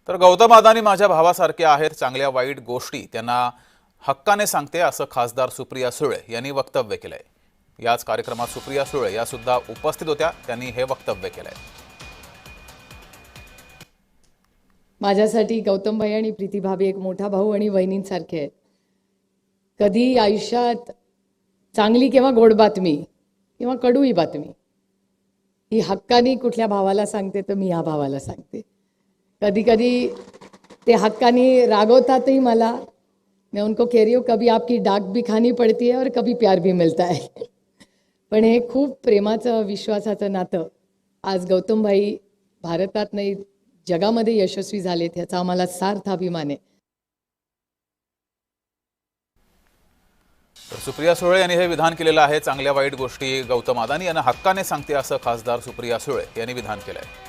तर गौतम अदानी माझ्या भावासारखे आहेत, चांगल्या वाईट गोष्टी त्यांना हक्काने सांगते असं खासदार सुप्रिया सुळे यांनी वक्तव्य केलंय। याच कार्यक्रमात सुप्रिया सुळे या सुद्धा उपस्थित होत्या, त्यांनी हे वक्तव्य केलंय। माझ्यासाठी गौतम भाई आणि प्रीती भाभी एक मोठा भाऊ आणि वहिनींसारखे आहेत। कधी आयुष्यात चांगली किंवा गोड बातमी किंवा कडूही बातमी ही हक्कानी कुठल्या भावाला सांगते तर मी ह्या भावाला सांगते। कधी कधी ते हक्कानी रागवतातही मला। मैं उनको कह रही हूँ कभी आपकी डाक भी खानी पड़ती है और कभी प्यार भी मिलता है। पण हे खूप प्रेमाचं विश्वासाचं नातं आज गौतम भाई भारतात नाही जगामध्ये यशस्वी झालेत याचा आम्हाला सार्थ अभिमान आहे। सुप्रिया सुळे यांनी हे विधान केलेलं आहे। चांगल्या वाईट गोष्टी गौतम अदानी यांना हक्काने सांगते असं खासदार सुप्रिया सुळे यांनी विधान केलंय।